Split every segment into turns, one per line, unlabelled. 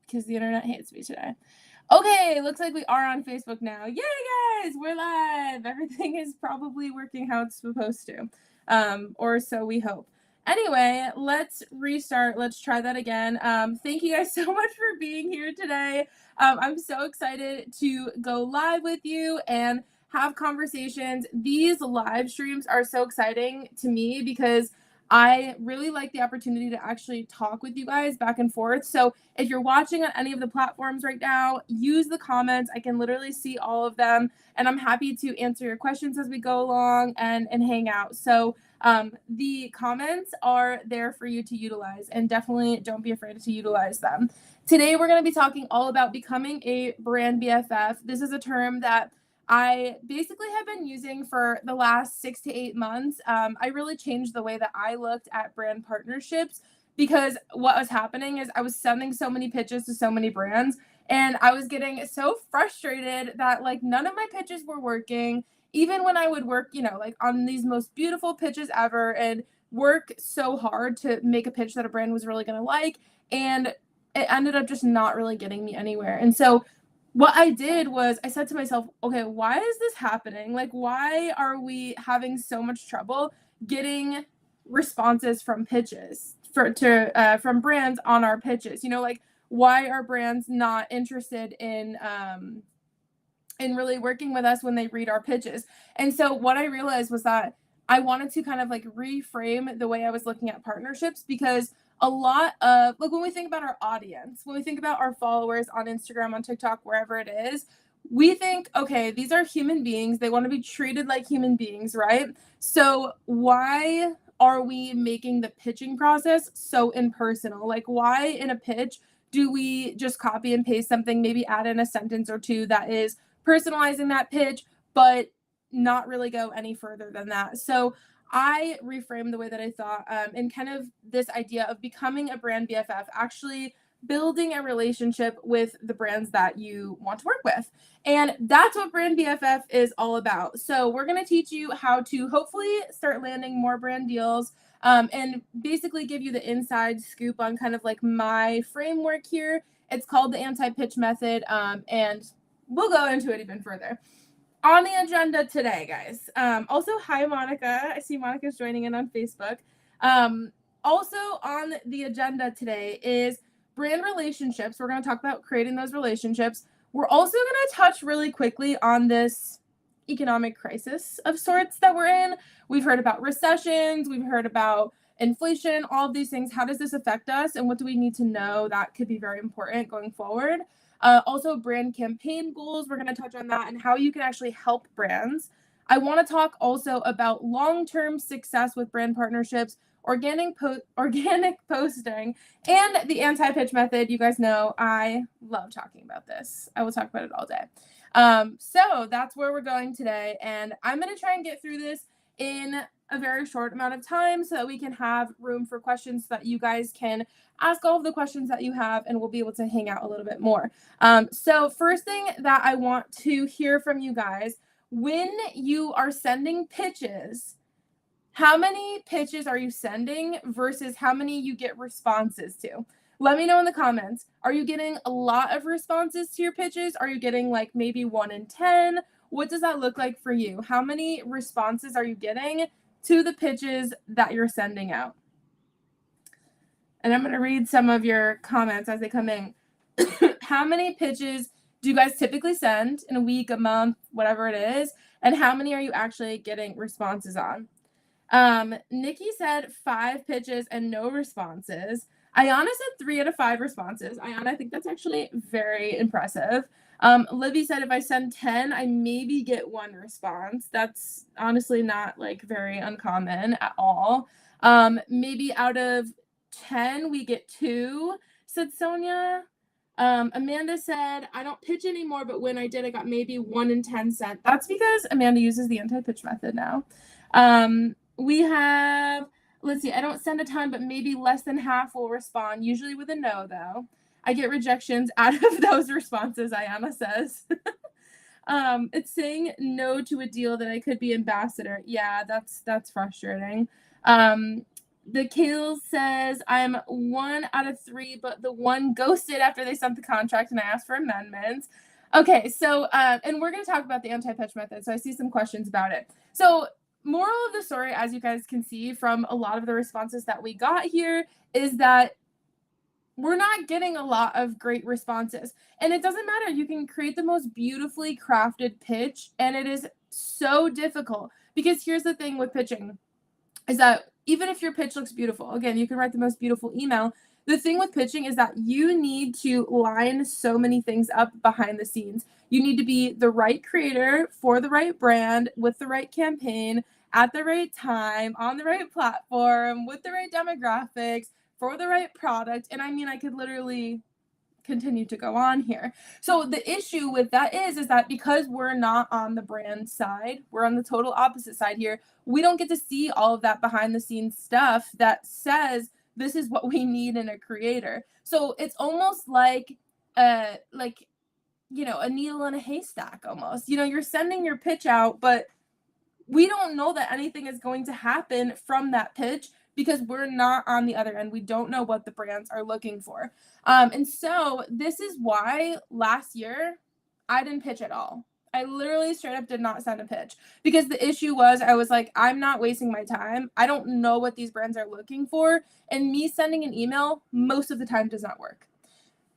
because the internet hates me today. Okay, looks like we are on Facebook now. Yay, guys, we're live. Everything is probably working how it's supposed to, or so we hope. Anyway, let's restart. Let's try that again. Thank you guys so much for being here today. I'm so excited to go live with you and have conversations. These live streams are so exciting to me because I really like the opportunity to actually talk with you guys back and forth. So if you're watching on any of the platforms right now, use the comments. I can literally see all of them, and I'm happy to answer your questions as we go along and hang out. So the comments are there for you to utilize, and definitely don't be afraid to utilize them. Today, we're going to be talking all about becoming a brand BFF. This is a term that I basically have been using for the last 6 to 8 months. I really changed the way that I looked at brand partnerships because what was happening is I was sending so many pitches to so many brands, and I was getting so frustrated that like none of my pitches were working. Even when I would work, like on these most beautiful pitches ever and work so hard to make a pitch that a brand was really going to like, and it ended up just not really getting me anywhere. And so what I did was I said to myself, okay, why is this happening? Like, why are we having so much trouble getting responses from pitches from brands on our pitches? Like, why are brands not interested in really working with us when they read our pitches? And so what I realized was that I wanted to kind of like reframe the way I was looking at partnerships, because a lot of, like, when we think about our audience, when we think about our followers on Instagram, on TikTok, wherever it is, we think, okay, these are human beings. They want to be treated like human beings, right? So why are we making the pitching process so impersonal? Like, why in a pitch do we just copy and paste something, maybe add in a sentence or two that is personalizing that pitch, but not really go any further than that? So I reframed the way that I thought, and kind of this idea of becoming a brand BFF, actually building a relationship with the brands that you want to work with. And that's what brand BFF is all about. So we're going to teach you how to hopefully start landing more brand deals, and basically give you the inside scoop on kind of like my framework here. It's called the anti-pitch method, and we'll go into it even further. On the agenda today, guys. Also, hi, Monica. I see Monica's joining in on Facebook. Also on the agenda today is brand relationships. We're going to talk about creating those relationships. We're also going to touch really quickly on this economic crisis of sorts that we're in. We've heard about recessions. We've heard about inflation, all of these things. How does this affect us? And what do we need to know that could be very important going forward? Also, brand campaign goals. We're going to touch on that and how you can actually help brands. I want to talk also about long-term success with brand partnerships, organic posting, and the anti-pitch method. You guys know I love talking about this. I will talk about it all day. So that's where we're going today, and I'm going to try and get through this in a very short amount of time so that we can have room for questions, so that you guys can ask all of the questions that you have, and we'll be able to hang out a little bit more. So first thing that I want to hear from you guys, when you are sending pitches, how many pitches are you sending versus how many you get responses to? Let me know in the comments. Are you getting a lot of responses to your pitches? Are you getting like maybe 1 in 10? What does that look like for you? How many responses are you getting to the pitches that you're sending out? And I'm going to read some of your comments as they come in. How many pitches do you guys typically send in a week, a month, whatever it is? And how many are you actually getting responses on? Nikki said 5 pitches and no responses. Ayana said 3 out of 5 responses. Ayana, I think that's actually very impressive. Livy said if I send 10, I maybe get 1 response. That's honestly not like very uncommon at all. Maybe out of 10, we get 2, said Sonia. Amanda said, I don't pitch anymore, but when I did, I got maybe 1 in 10 cents. That's because Amanda uses the anti-pitch method now. We have, let's see, I don't send a ton, but maybe less than half will respond, usually with a no, though. I get rejections out of those responses, Ayana says. It's saying no to a deal that I could be ambassador. Yeah, that's frustrating. The Kale says, I'm 1 out of 3, but the one ghosted after they sent the contract and I asked for amendments. Okay, so, and we're going to talk about the anti-pitch method. So I see some questions about it. So, moral of the story, as you guys can see from a lot of the responses that we got here, is that we're not getting a lot of great responses. And it doesn't matter. You can create the most beautifully crafted pitch, and it is so difficult. Because here's the thing with pitching is that even if your pitch looks beautiful, again, you can write the most beautiful email. The thing with pitching is that you need to line so many things up behind the scenes. You need to be the right creator for the right brand with the right campaign at the right time on the right platform with the right demographics for the right product. And I mean, I could literally continue to go on here. So the issue with that is that because we're not on the brand side, we're on the total opposite side here. We don't get to see all of that behind the scenes stuff that says this is what we need in a creator. So it's almost like a needle in a haystack almost. You're sending your pitch out, but we don't know that anything is going to happen from that pitch because we're not on the other end. We don't know what the brands are looking for. And so this is why last year I didn't pitch at all. I literally straight up did not send a pitch because the issue was I was like, I'm not wasting my time. I don't know what these brands are looking for. And me sending an email most of the time does not work.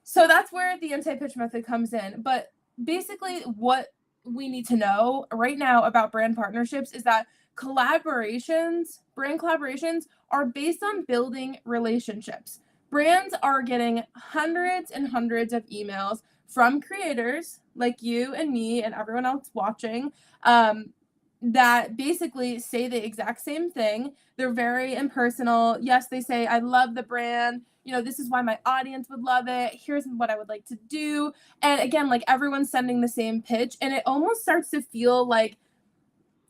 So that's where the anti-pitch method comes in. But basically what we need to know right now about brand partnerships is that brand collaborations are based on building relationships. Brands are getting hundreds and hundreds of emails from creators like you and me and everyone else watching that basically say the exact same thing. They're very impersonal. Yes, they say, I love the brand. This is why my audience would love it. Here's what I would like to do. And again, like everyone's sending the same pitch. And it almost starts to feel like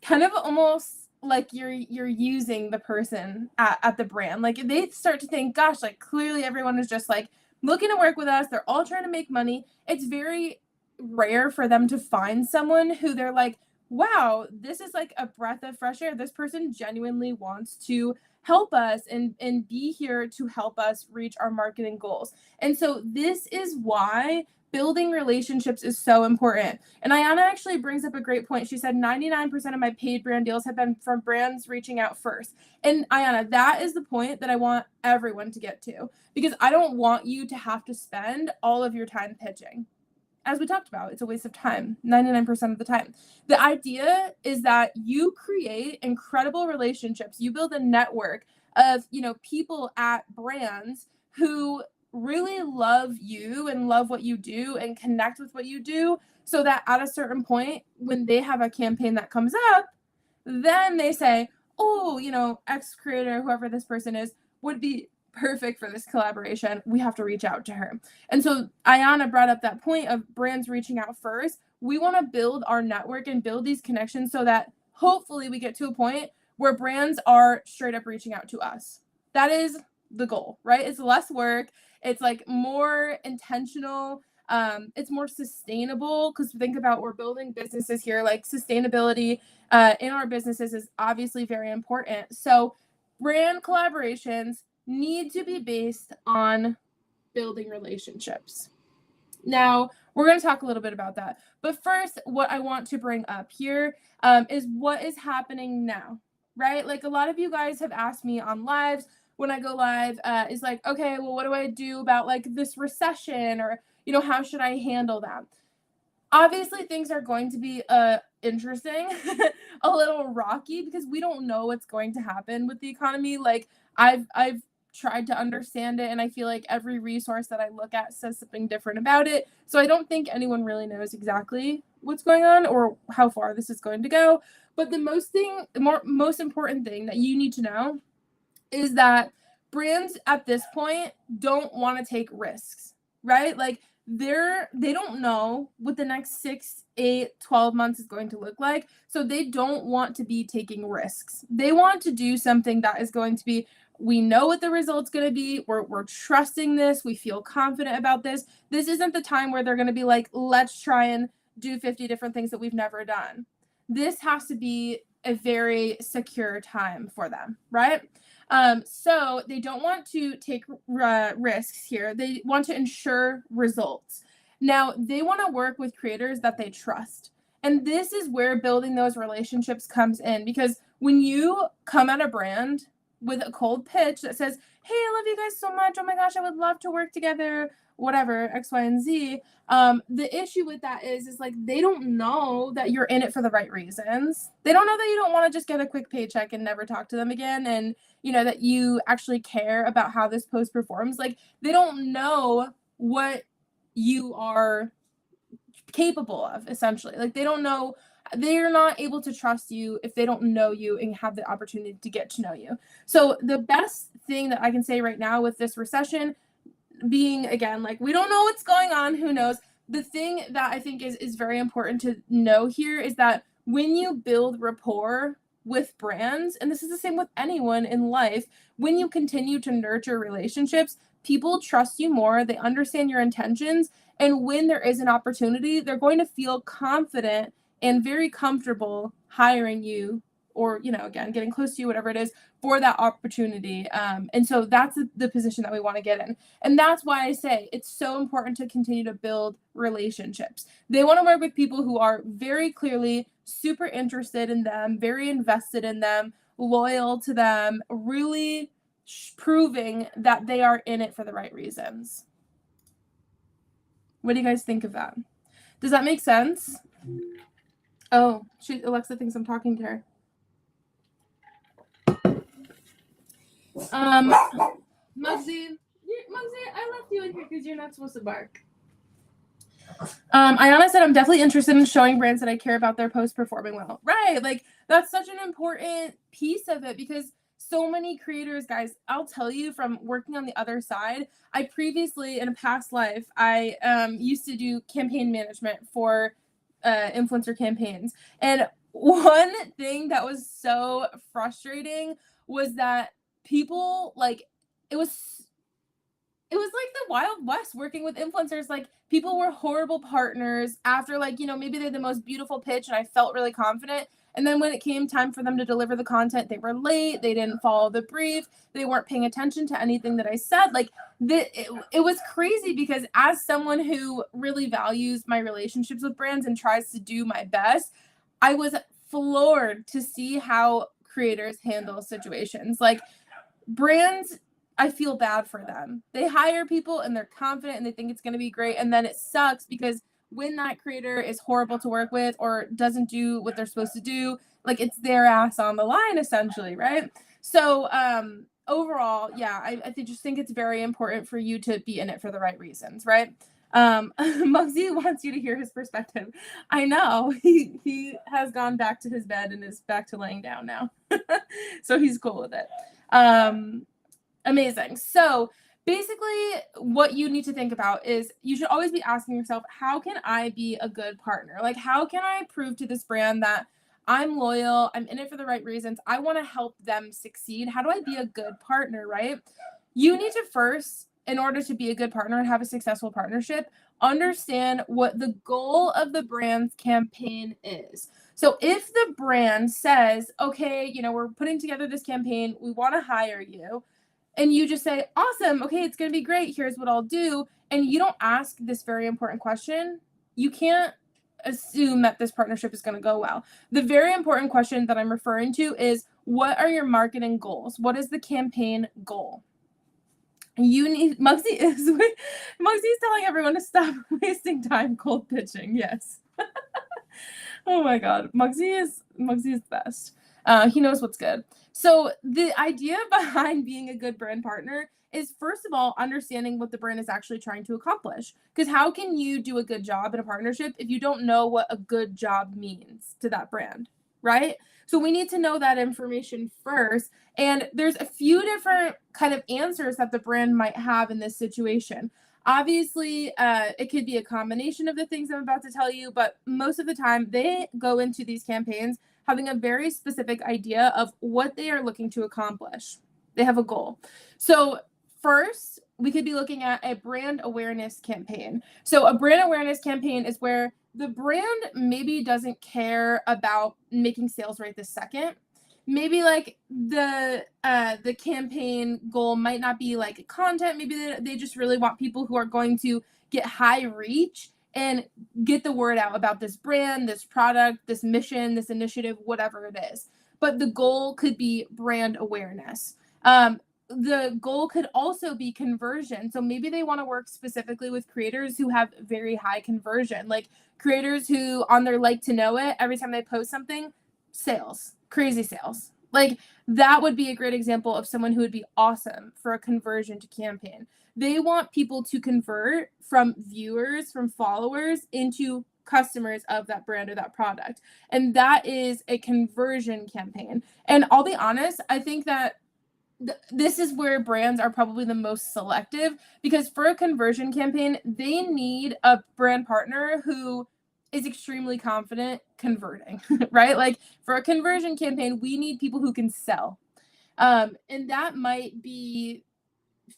kind of almost like you're using the person at the brand. Like they start to think, gosh, like clearly everyone is just like looking to work with us. They're all trying to make money. It's very rare for them to find someone who they're like, wow, this is like a breath of fresh air. This person genuinely wants to help us and be here to help us reach our marketing goals. And so this is why building relationships is so important. And Ayana actually brings up a great point. She said 99% of my paid brand deals have been from brands reaching out first. And Ayana, that is the point that I want everyone to get to, because I don't want you to have to spend all of your time pitching. As we talked about, it's a waste of time 99% of the time. The idea is that you create incredible relationships. You build a network of, people at brands who really love you and love what you do and connect with what you do, so that at a certain point when they have a campaign that comes up, then they say, oh, X creator, whoever this person is, would be perfect for this collaboration. We have to reach out to her. And so Ayana brought up that point of brands reaching out first. We want to build our network and build these connections so that hopefully we get to a point where brands are straight up reaching out to us. That is the goal, right? It's less work. It's like more intentional. It's more sustainable, because think about, we're building businesses here. Like sustainability in our businesses is obviously very important. So brand collaborations need to be based on building relationships. Now, we're going to talk a little bit about that. But first, what I want to bring up here is what is happening now, right? Like a lot of you guys have asked me on lives when I go live, is like, okay, well, what do I do about like this recession, or, how should I handle that? Obviously, things are going to be interesting, a little rocky, because we don't know what's going to happen with the economy. Like I've tried to understand it, and I feel like every resource that I look at says something different about it. So I don't think anyone really knows exactly what's going on or how far this is going to go. But the most important thing that you need to know is that brands at this point don't want to take risks, right? Like they don't know what the next 6, 8, 12 months is going to look like. So they don't want to be taking risks. They want to do something that is going to be, we know what the result's going to be. We're trusting this. We feel confident about this. This isn't the time where they're going to be like, let's try and do 50 different things that we've never done. This has to be a very secure time for them, right? So they don't want to take risks here. They want to ensure results. Now, they want to work with creators that they trust. And this is where building those relationships comes in, because when you come at a brand with a cold pitch that says, hey, I love you guys so much. Oh my gosh, I would love to work together, whatever, X, Y, and Z. The issue with that is like, they don't know that you're in it for the right reasons. They don't know that you don't want to just get a quick paycheck and never talk to them again. And, you know, that you actually care about how this post performs. Like, they don't know what you are capable of, essentially. Like, they don't know, they're not able to trust you if they don't know you and have the opportunity to get to know you. So the best thing that I can say right now with this recession being, again, like, we don't know what's going on, who knows. The thing that I think is very important to know here is that when you build rapport with brands, and this is the same with anyone in life, when you continue to nurture relationships, people trust you more, they understand your intentions, and when there is an opportunity, they're going to feel confident and very comfortable hiring you, or, you know, again, getting close to you, whatever it is, for that opportunity. And so that's the position that we want to get in. And that's why I say it's so important to continue to build relationships. They want to work with people who are very clearly super interested in them, very invested in them, loyal to them, really proving that they are in it for the right reasons. What do you guys think of that? Does that make sense? Oh, Alexa thinks I'm talking to her. Muggsy, I left you in here because you're not supposed to bark. Ayana said, I'm definitely interested in showing brands that I care about their post performing well. Right. Like, that's such an important piece of it, because so many creators, guys, I'll tell you from working on the other side, I previously, in a past life, I used to do campaign management for influencer campaigns. And one thing that was so frustrating was that people, like, it was like the Wild West working with influencers. Like, people were horrible partners after, like, you know, maybe they had the most beautiful pitch and I felt really confident. And then when it came time for them to deliver the content, they were late, they didn't follow the brief, they weren't paying attention to anything that I said. Like, it was crazy, because as someone who really values my relationships with brands and tries to do my best, I was floored to see how creators handle situations. Like, brands, I feel bad for them. They hire people and they're confident and they think it's going to be great. And then it sucks, because when that creator is horrible to work with or doesn't do what they're supposed to do, like, it's their ass on the line, essentially, right? So overall, yeah, I just think it's very important for you to be in it for the right reasons, right? Muggsy wants you to hear his perspective. I know. He has gone back to his bed and is back to laying down now. So he's cool with it. Amazing. So basically, what you need to think about is you should always be asking yourself, how can I be a good partner? Like, how can I prove to this brand that I'm loyal, I'm in it for the right reasons, I want to help them succeed? How do I be a good partner, right? You need to first, in order to be a good partner and have a successful partnership, understand what the goal of the brand's campaign is. So if the brand says, okay, you know, we're putting together this campaign, we want to hire you, and you just say, awesome, okay, it's going to be great, here's what I'll do, and you don't ask this very important question, you can't assume that this partnership is going to go well. The very important question that I'm referring to is, what are your marketing goals? What is the campaign goal? You need, Muggsy is telling everyone to stop wasting time cold pitching. Yes. Oh my God. Muggsy is the best. He knows what's good. So the idea behind being a good brand partner is, first of all, understanding what the brand is actually trying to accomplish. Because how can you do a good job in a partnership if you don't know what a good job means to that brand, right? So we need to know that information first. And there's a few different kind of answers that the brand might have in this situation. Obviously, it could be a combination of the things I'm about to tell you, but most of the time they go into these campaigns having a very specific idea of what they are looking to accomplish. They have a goal. So first, we could be looking at a brand awareness campaign. So a brand awareness campaign is where the brand maybe doesn't care about making sales right this second. maybe like the campaign goal might not be like content. Maybe they just really want people who are going to get high reach and get the word out about this brand, this product, this mission, this initiative, whatever it is. But the goal could be brand awareness. The goal could also be conversion. So maybe they want to work specifically with creators who have very high conversion, like creators who on their like to know it, every time they post something, sales, crazy sales. Like that would be a great example of someone who would be awesome for a conversion to campaign. They want people to convert from viewers, from followers into customers of that brand or that product. And that is a conversion campaign. And I'll be honest, I think that this is where brands are probably the most selective, because for a conversion campaign, they need a brand partner who is extremely confident converting, right? Like for a conversion campaign, we need people who can sell. And that might be,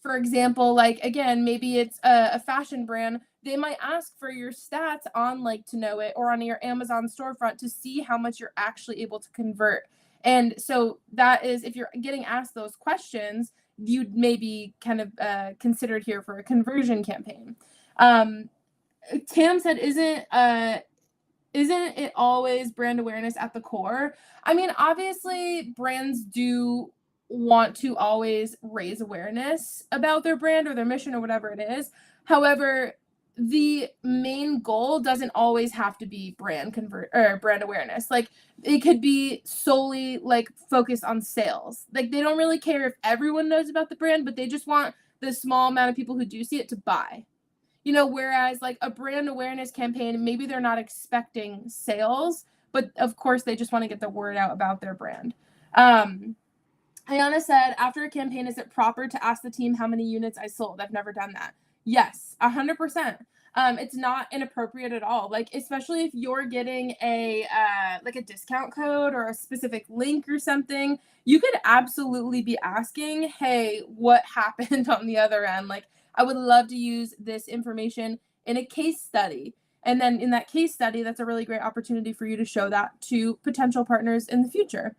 for example, like again, maybe it's a fashion brand. They might ask for your stats on like to know it or on your Amazon storefront to see how much you're actually able to convert. And so that is, if you're getting asked those questions, you'd maybe kind of considered here for a conversion campaign. Tam said, isn't it always brand awareness at the core? I mean, obviously brands do want to always raise awareness about their brand or their mission or whatever it is. However, the main goal doesn't always have to be brand awareness. Like it could be solely like focused on sales. Like they don't really care if everyone knows about the brand, but they just want the small amount of people who do see it to buy. Whereas like a brand awareness campaign, maybe they're not expecting sales, but of course they just want to get the word out about their brand. Ayana said, after a campaign, is it proper to ask the team how many units I sold? I've never done that. Yes, 100%. It's not inappropriate at all. Like, especially if you're getting a discount code or a specific link or something, you could absolutely be asking, hey, what happened on the other end? Like, I would love to use this information in a case study. And then in that case study, that's a really great opportunity for you to show that to potential partners in the future.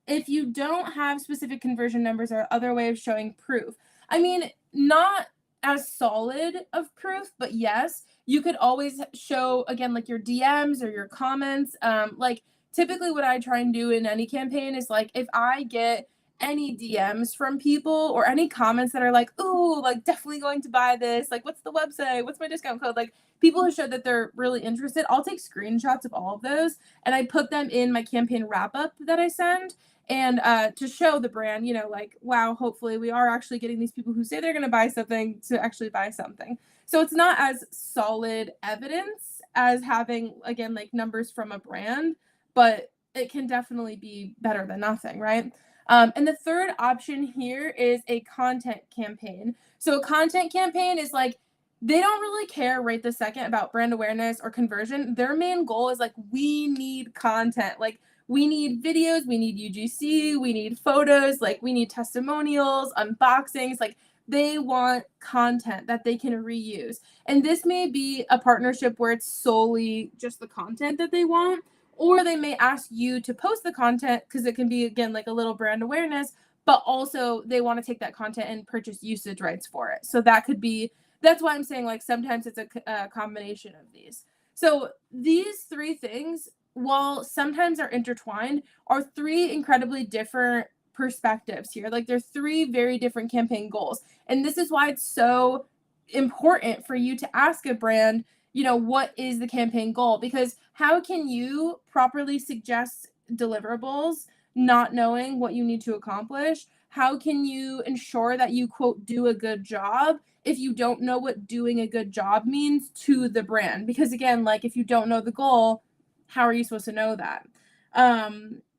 If you don't have specific conversion numbers or other way of showing proof, I mean, not as solid of proof, but yes, you could always show, again, like your DMs or your comments. Like typically what I try and do in any campaign is like, if I get any DMs from people or any comments that are like, ooh, like definitely going to buy this, like what's the website, what's my discount code, like people who show that they're really interested, I'll take screenshots of all of those and I put them in my campaign wrap up that I send. And to show the brand, like, wow, hopefully we are actually getting these people who say they're going to buy something to actually buy something. So it's not as solid evidence as having, again, like numbers from a brand, but it can definitely be better than nothing, right? And the third option here is a content campaign. So a content campaign is like, they don't really care right this second about brand awareness or conversion. Their main goal is like, we need content. Like, we need videos, we need UGC, we need photos, like we need testimonials, unboxings, like they want content that they can reuse. And this may be a partnership where it's solely just the content that they want, or they may ask you to post the content because it can be, again, like a little brand awareness, but also they want to take that content and purchase usage rights for it. So that could be, that's why I'm saying like sometimes it's a combination of these. So these three things, while sometimes are intertwined, are three incredibly different perspectives here. Like there's three very different campaign goals. And this is why it's so important for you to ask a brand, what is the campaign goal? Because how can you properly suggest deliverables not knowing what you need to accomplish? How can you ensure that you, quote, do a good job if you don't know what doing a good job means to the brand? Because again, like if you don't know the goal, how are you supposed to know that?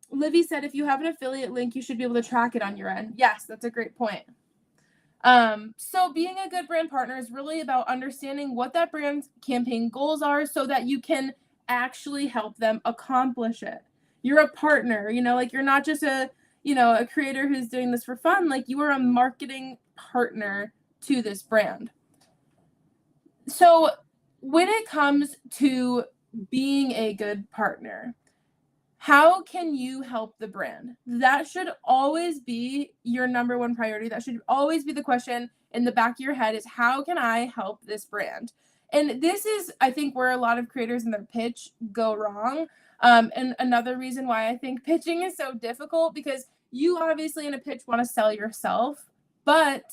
Livy said, if you have an affiliate link, you should be able to track it on your end. Yes, that's a great point. So being a good brand partner is really about understanding what that brand's campaign goals are so that you can actually help them accomplish it. You're a partner, like you're not just a creator who's doing this for fun, like you are a marketing partner to this brand. So when it comes to being a good partner, how can you help the brand? That should always be your number one priority. That should always be the question in the back of your head is how can I help this brand? And this is, I think, where a lot of creators in their pitch go wrong. And another reason why I think pitching is so difficult, because you obviously in a pitch want to sell yourself, but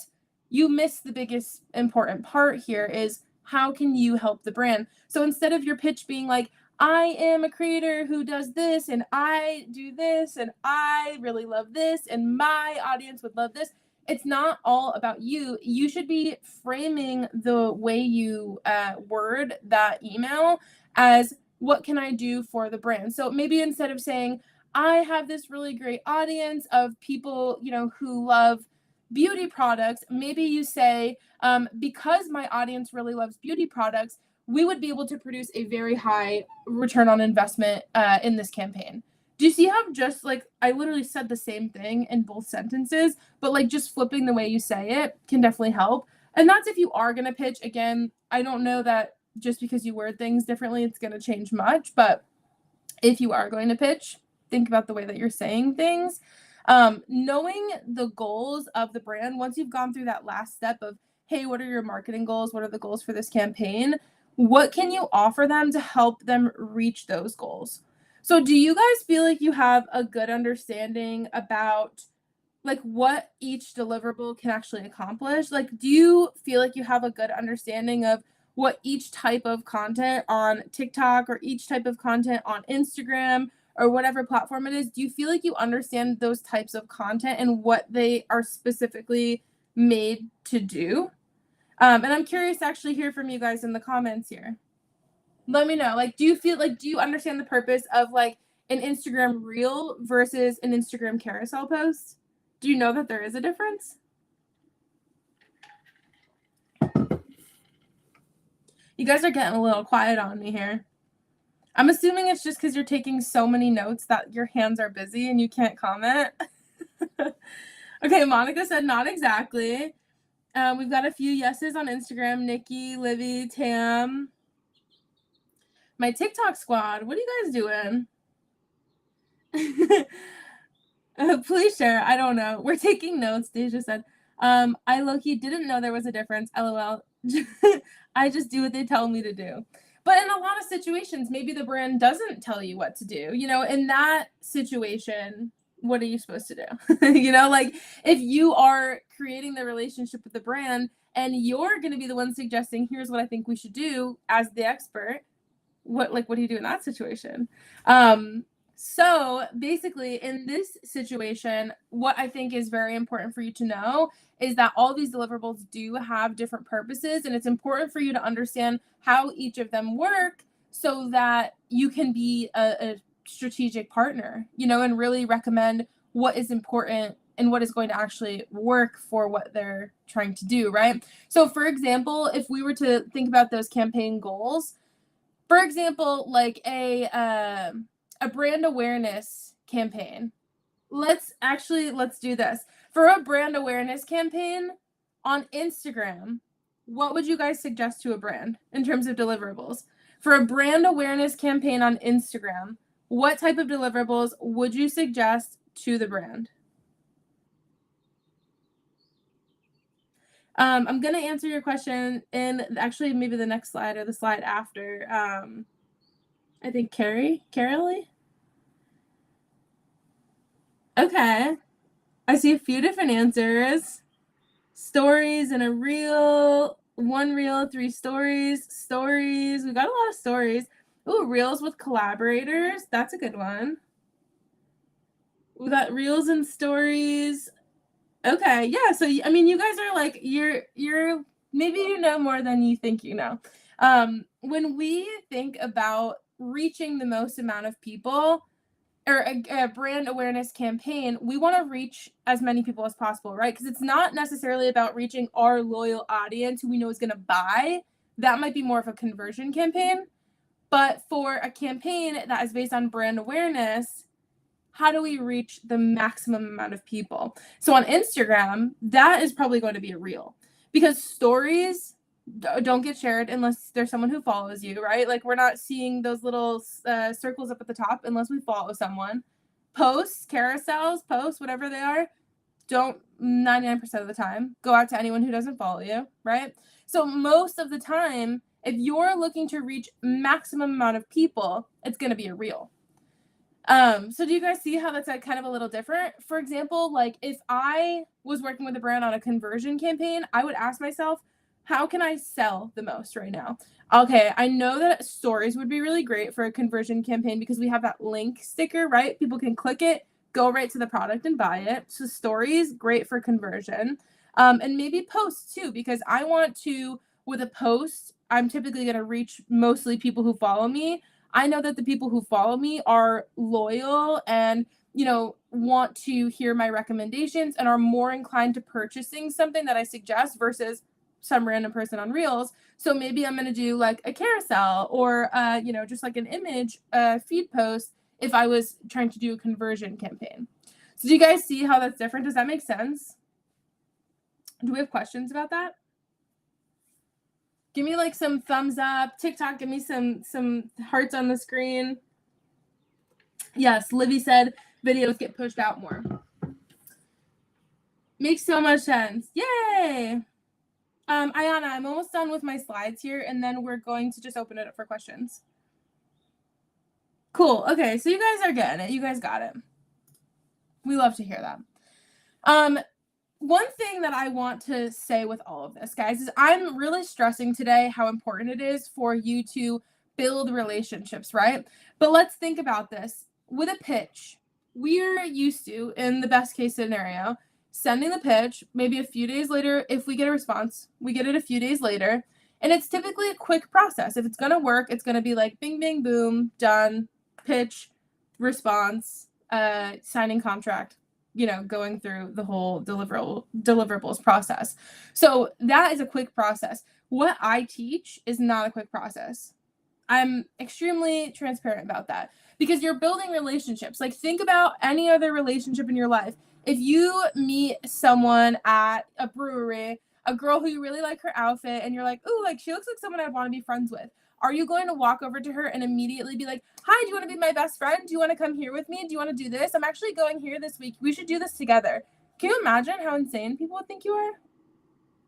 you miss the biggest important part here is how can you help the brand? So instead of your pitch being like, I am a creator who does this and I do this and I really love this and my audience would love this. It's not all about you. You should be framing the way you word that email as what can I do for the brand? So maybe instead of saying, I have this really great audience of people, who love beauty products, maybe you say, because my audience really loves beauty products, we would be able to produce a very high return on investment in this campaign. Do you see how just like I literally said the same thing in both sentences, but like just flipping the way you say it can definitely help. And that's if you are going to pitch. Again, I don't know that just because you word things differently, it's going to change much. But if you are going to pitch, think about the way that you're saying things. Knowing the goals of the brand, once you've gone through that last step of, hey, what are your marketing goals? What are the goals for this campaign? What can you offer them to help them reach those goals? So do you guys feel like you have a good understanding about like what each deliverable can actually accomplish? Like, do you feel like you have a good understanding of what each type of content on TikTok or each type of content on Instagram or whatever platform it is, do you feel like you understand those types of content and what they are specifically made to do? And I'm curious to actually hear from you guys in the comments here. Let me know. Like, do you understand the purpose of like an Instagram reel versus an Instagram carousel post? Do you know that there is a difference? You guys are getting a little quiet on me here. I'm assuming it's just because you're taking so many notes that your hands are busy and you can't comment. Okay, Monica said not exactly. We've got a few yeses on Instagram. Nikki, Livy, Tam. My TikTok squad, what are you guys doing? Please share. I don't know. We're taking notes. Deja said, I low-key didn't know there was a difference. LOL. I just do what they tell me to do. But in a lot of situations, maybe the brand doesn't tell you what to do. In that situation, what are you supposed to do? Like if you are creating the relationship with the brand and you're going to be the one suggesting, here's what I think we should do as the expert, what do you do in that situation? So basically in this situation, what I think is very important for you to know is that all these deliverables do have different purposes, and it's important for you to understand how each of them work so that you can be a strategic partner, and really recommend what is important and what is going to actually work for what they're trying to do, right? So for example, if we were to think about those campaign goals, for example, like a brand awareness campaign. Let's do this. For a brand awareness campaign on Instagram, what would you guys suggest to a brand in terms of deliverables? For a brand awareness campaign on Instagram, what type of deliverables would you suggest to the brand? I'm going to answer your question in actually maybe the next slide or the slide after. I think Carolee? Okay. I see a few different answers. Stories and a reel, one reel, 3 stories. We got a lot of stories. Ooh, reels with collaborators. That's a good one. We got reels and stories. Okay, yeah. So I mean, you guys are like you're maybe you know more than you think you know. When we think about reaching the most amount of people, or a brand awareness campaign, we want to reach as many people as possible, right? Because it's not necessarily about reaching our loyal audience who we know is going to buy. That might be more of a conversion campaign. But for a campaign that is based on brand awareness, how do we reach the maximum amount of people? So on Instagram, that is probably going to be a reel, because stories don't get shared unless there's someone who follows you, right? Like we're not seeing those little circles up at the top unless we follow someone. Posts, carousels, posts, whatever they are, don't 99% of the time go out to anyone who doesn't follow you, right? So most of the time, if you're looking to reach maximum amount of people, it's going to be a reel. So do you guys see how that's like kind of a little different? For example, like if I was working with a brand on a conversion campaign, I would ask myself, how can I sell the most right now? Okay, I know that stories would be really great for a conversion campaign because we have that link sticker, right? People can click it, go right to the product and buy it. So stories, great for conversion. And maybe posts too, because I want to, with a post, I'm typically going to reach mostly people who follow me. I know that the people who follow me are loyal and, you know, want to hear my recommendations and are more inclined to purchasing something that I suggest versus some random person on Reels. So maybe I'm going to do like a carousel or, you know, just like an image feed post if I was trying to do a conversion campaign. So do you guys see how that's different? Does that make sense? Do we have questions about that? Give me like some thumbs up. TikTok, give me some hearts on the screen. Yes, Livy said videos get pushed out more. Makes so much sense. Yay! Ayana, I'm almost done with my slides here, and then we're going to just open it up for questions. Cool. Okay, so you guys are getting it. You guys got it. We love to hear that. One thing that I want to say with all of this, guys, is I'm really stressing today how important it is for you to build relationships, right? But let's think about this. With a pitch, we're used to, in the best case scenario, sending the pitch, maybe a few days later, if we get a response, we get it a few days later. And it's typically a quick process. If it's going to work, it's going to be like bing, bing, boom, done, pitch, response, signing contract, you know, going through the whole deliverables process. So that is a quick process. What I teach is not a quick process. I'm extremely transparent about that because you're building relationships. Like think about any other relationship in your life. If you meet someone at a brewery, a girl who you really like her outfit, and you're like, ooh, like she looks like someone I'd want to be friends with. Are you going to walk over to her and immediately be like, hi, do you want to be my best friend? Do you want to come here with me? Do you want to do this? I'm actually going here this week. We should do this together. Can you imagine how insane people would think you are?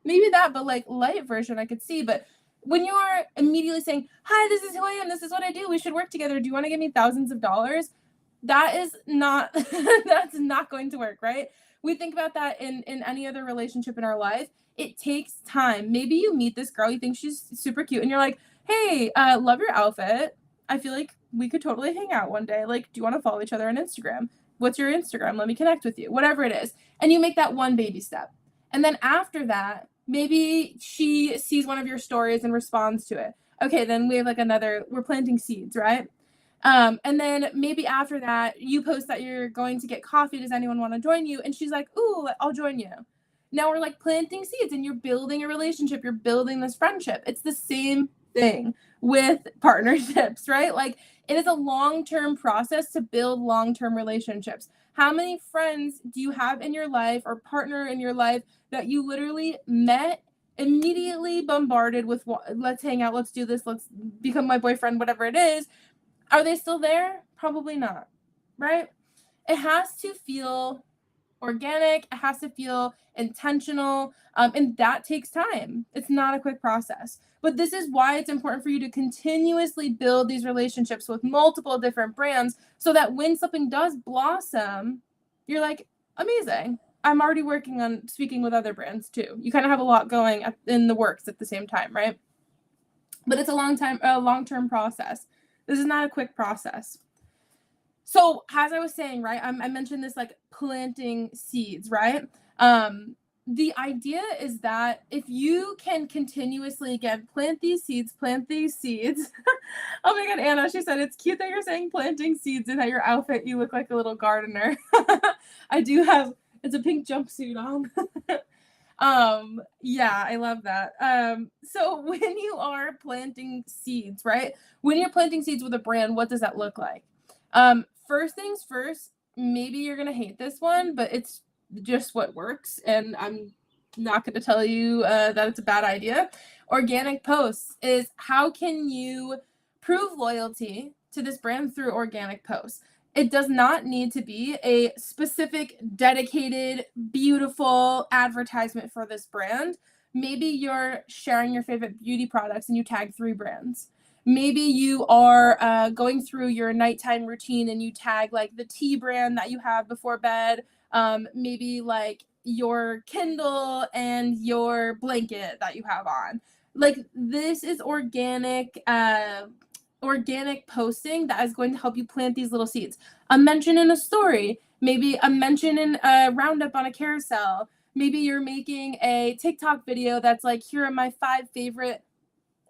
Maybe that, but like light version I could see. But when you are immediately saying, hi, this is who I am. This is what I do. We should work together. Do you want to give me thousands of dollars? That is not, that's not going to work, right? We think about that in any other relationship in our life. It takes time. Maybe you meet this girl, you think she's super cute, and you're like, hey, love your outfit. I feel like we could totally hang out one day. Like, do you want to follow each other on Instagram? What's your Instagram? Let me connect with you. Whatever it is. And you make that one baby step. And then after that, maybe she sees one of your stories and responds to it. Okay, then we have like another, we're planting seeds, right? And then maybe after that, you post that you're going to get coffee. Does anyone want to join you? And she's like, ooh, I'll join you. Now we're like planting seeds and you're building a relationship. You're building this friendship. It's the same thing with partnerships, right? Like it is a long-term process to build long-term relationships. How many friends do you have in your life or partner in your life that you literally met, immediately bombarded with, let's hang out, let's do this, let's become my boyfriend, whatever it is? Are they still there? Probably not, right? It has to feel organic. It has to feel intentional. And that takes time. It's not a quick process. But this is why it's important for you to continuously build these relationships with multiple different brands so that when something does blossom, you're like, amazing. I'm already working on speaking with other brands too. You kind of have a lot going in the works at the same time, right? But it's a long-term process. This is not a quick process. So as I was saying, right, I mentioned this like planting seeds, right? The idea is that if you can continuously, again, plant these seeds. Oh my God, Anna, she said, it's cute that you're saying planting seeds and that your outfit, you look like a little gardener. I do have, it's a pink jumpsuit on. Yeah, I love that. So when you are planting seeds, right? When you're planting seeds with a brand, what does that look like? First things first, maybe you're going to hate this one, but it's just what works. And I'm not going to tell you that it's a bad idea organic posts is how can you prove loyalty to this brand through organic posts. It does not need to be a specific, dedicated, beautiful advertisement for this brand. Maybe you're sharing your favorite beauty products and you tag 3 brands. Maybe you are going through your nighttime routine and you tag like the tea brand that you have before bed. Maybe like your Kindle and your blanket that you have on. Like this is organic posting that is going to help you plant these little seeds. A mention in a story, maybe a mention in a roundup on a carousel. Maybe you're making a TikTok video that's like, here are my 5 favorite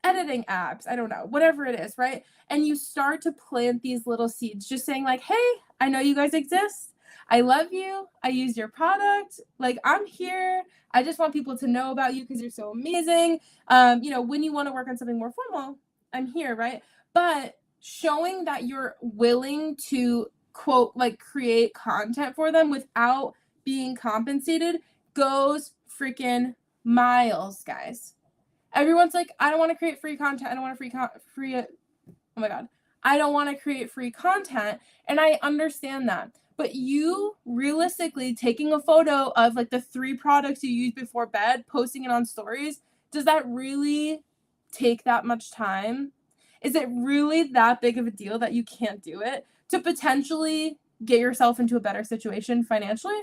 editing apps. I don't know, whatever it is, right? And you start to plant these little seeds, just saying like, hey, I know you guys exist. I love you. I use your product. Like, I'm here. I just want people to know about you because you're so amazing. When you want to work on something more formal, I'm here, right? But showing that you're willing to, quote, like create content for them without being compensated goes freaking miles, guys. Everyone's like, I don't want to create free content. I don't want to oh my God. I don't want to create free content. And I understand that. But you realistically taking a photo of like the 3 products you use before bed, posting it on stories, does that really take that much time? Is it really that big of a deal that you can't do it to potentially get yourself into a better situation financially?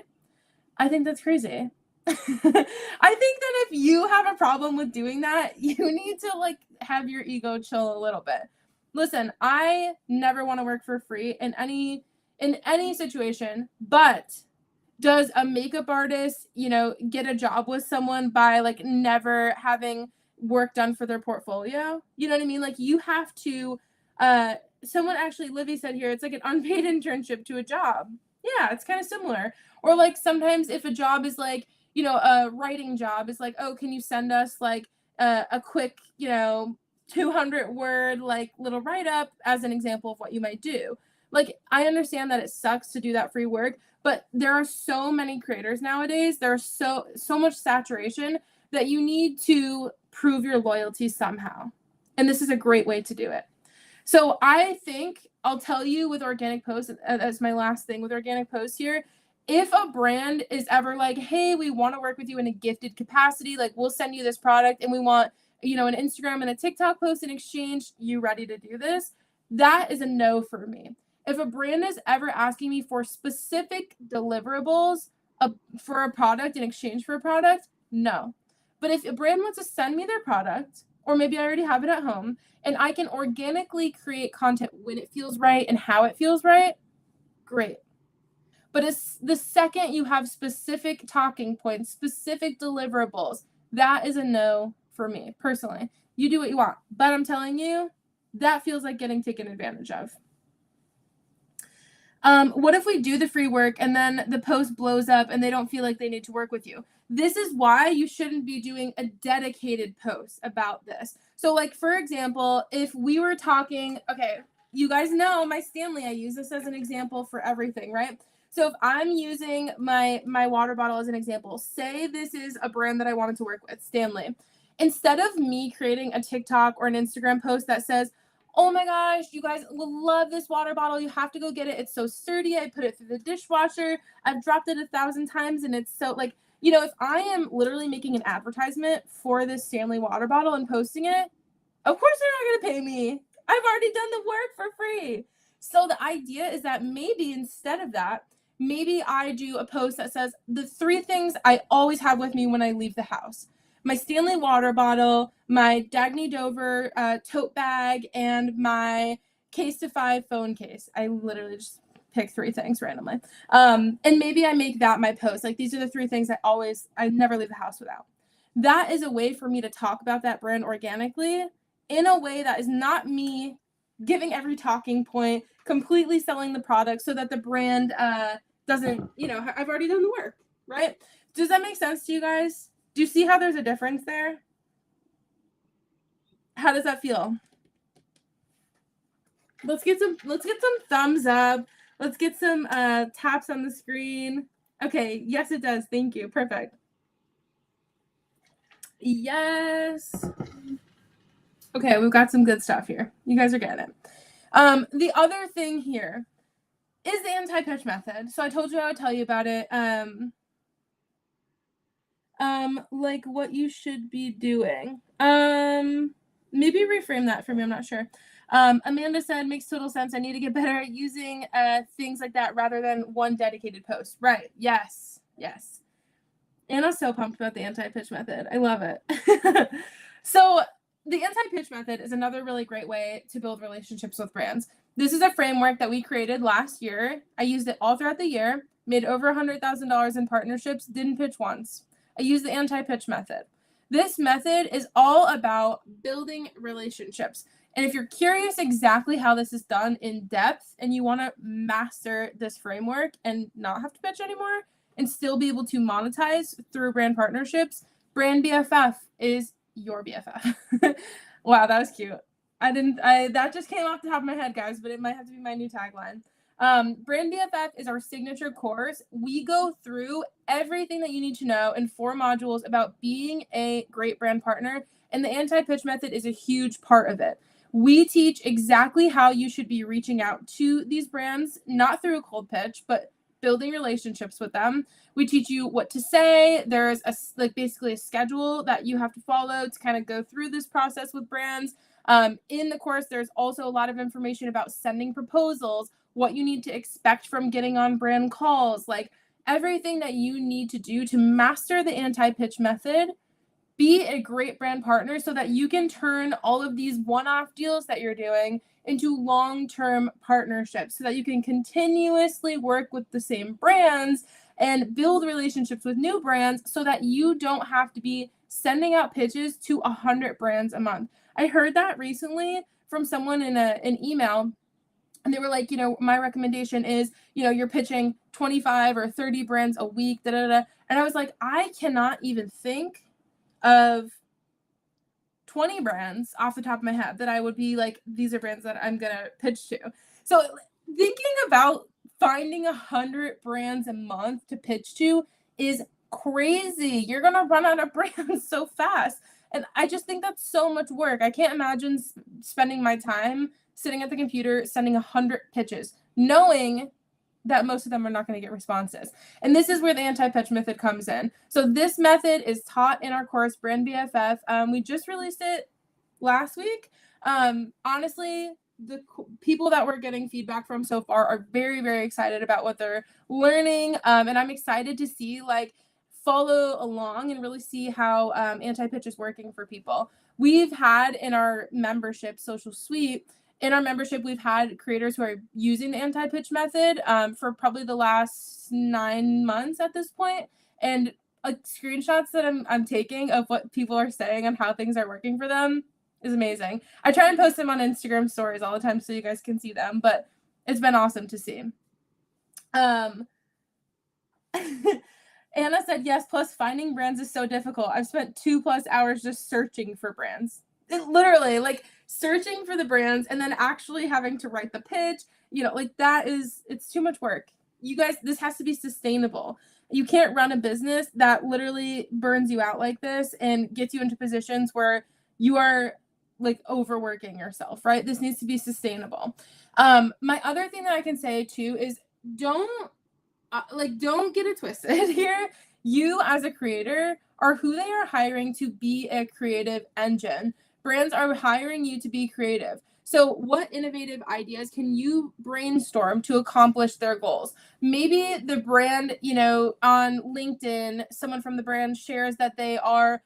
I think that's crazy. I think that if you have a problem with doing that, you need to like have your ego chill a little bit. Listen, I never want to work for free in any situation, but does a makeup artist, get a job with someone by like never having work done for their portfolio? You know what I mean? Like you have to someone actually, Livy said here, it's like an unpaid internship to a job. Yeah, it's kind of similar. Or like sometimes if a job is like, a writing job is like, oh, can you send us like a quick, 200 word like little write up as an example of what you might do. Like, I understand that it sucks to do that free work, but there are so many creators nowadays. There's so much saturation that you need to prove your loyalty somehow. And this is a great way to do it. So I think I'll tell you with organic posts, as my last thing with organic posts here, if a brand is ever like, hey, we want to work with you in a gifted capacity, like we'll send you this product and we want, an Instagram and a TikTok post in exchange, you ready to do this? That is a no for me. If a brand is ever asking me for specific deliverables for a product in exchange for a product, no. But if a brand wants to send me their product, or maybe I already have it at home, and I can organically create content when it feels right and how it feels right, great. But it's the second you have specific talking points, specific deliverables, that is a no for me, personally. You do what you want. But I'm telling you, that feels like getting taken advantage of. What if we do the free work and then the post blows up and they don't feel like they need to work with you? This is why you shouldn't be doing a dedicated post about this. So like, for example, if we were talking, okay, you guys know my Stanley, I use this as an example for everything, right? So if I'm using my water bottle as an example, say this is a brand that I wanted to work with, Stanley. Instead of me creating a TikTok or an Instagram post that says, oh my gosh, you guys will love this water bottle. You have to go get it. It's so sturdy. I put it through the dishwasher. I've dropped it 1,000 times and it's so like, if I am literally making an advertisement for this Stanley water bottle and posting it, of course they're not going to pay me. I've already done the work for free. So the idea is that maybe instead of that, maybe I do a post that says the 3 things I always have with me when I leave the house. My Stanley water bottle, my Dagny Dover tote bag, and my Case-to-5 phone case. I literally just pick 3 things randomly. And maybe I make that my post. Like, these are the 3 things I never leave the house without. That is a way for me to talk about that brand organically in a way that is not me giving every talking point, completely selling the product so that the brand doesn't, I've already done the work, right? Does that make sense to you guys? Do you see how there's a difference there? How does that feel? Let's get some thumbs up. Let's get some taps on the screen. Okay, yes it does. Thank you. Perfect. Yes. Okay, we've got some good stuff here. You guys are getting it. The other thing here is the anti-pitch method. So I told you I would tell you about it. Like what you should be doing. Maybe reframe that for me. I'm not sure. Amanda said, makes total sense. I need to get better at using things like that rather than one dedicated post. Right. Yes. Yes. Anna's so pumped about the anti-pitch method. I love it. So the anti-pitch method is another really great way to build relationships with brands. This is a framework that we created last year. I used it all throughout the year, made over $100,000 in partnerships, didn't pitch once. I used the anti-pitch method. This method is all about building relationships. And if you're curious exactly how this is done in depth and you want to master this framework and not have to pitch anymore and still be able to monetize through brand partnerships, Brand BFF is your BFF. Wow, that was cute. That just came off the top of my head, guys, but it might have to be my new tagline. Brand BFF is our signature course. We go through everything that you need to know in 4 modules about being a great brand partner, and the anti-pitch method is a huge part of it. We teach exactly how you should be reaching out to these brands, not through a cold pitch, but building relationships with them. We teach you what to say. There's basically a schedule that you have to follow to kind of go through this process with brands. In the course, there's also a lot of information about sending proposals, what you need to expect from getting on brand calls, like everything that you need to do to master the anti-pitch method, be a great brand partner so that you can turn all of these one-off deals that you're doing into long-term partnerships so that you can continuously work with the same brands and build relationships with new brands so that you don't have to be sending out pitches to 100 brands a month. I heard that recently from someone in an email, and they were like, my recommendation is, you're pitching 25 or 30 brands a week, da da da. And I was like, I cannot even think of 20 brands off the top of my head that I would be like, these are brands that I'm going to pitch to. So thinking about finding 100 brands a month to pitch to is crazy. You're going to run out of brands so fast. And I just think that's so much work. I can't imagine spending my time sitting at the computer, sending 100 pitches, knowing that most of them are not going to get responses. And this is where the anti-pitch method comes in. So this method is taught in our course, Brand BFF. We just released it last week. Honestly, the people that we're getting feedback from so far are very, very excited about what they're learning. And I'm excited to see, follow along and really see how anti-pitch is working for people. We've had in our membership, Social Suite, in our membership, we've had creators who are using the anti-pitch method for probably the last 9 months at this point. And screenshots that I'm taking of what people are saying and how things are working for them is amazing. I try and post them on Instagram stories all the time so you guys can see them, but it's been awesome to see. Anna said, yes, plus finding brands is so difficult. I've spent 2+ hours just searching for brands. Literally, searching for the brands and then actually having to write the pitch, it's too much work. You guys, this has to be sustainable. You can't run a business that literally burns you out like this and gets you into positions where you are overworking yourself, right? This needs to be sustainable. My other thing that I can say too is don't get it twisted here. You as a creator are who they are hiring to be a creative engine. Brands are hiring you to be creative. So what innovative ideas can you brainstorm to accomplish their goals? Maybe the brand, on LinkedIn, someone from the brand shares that they are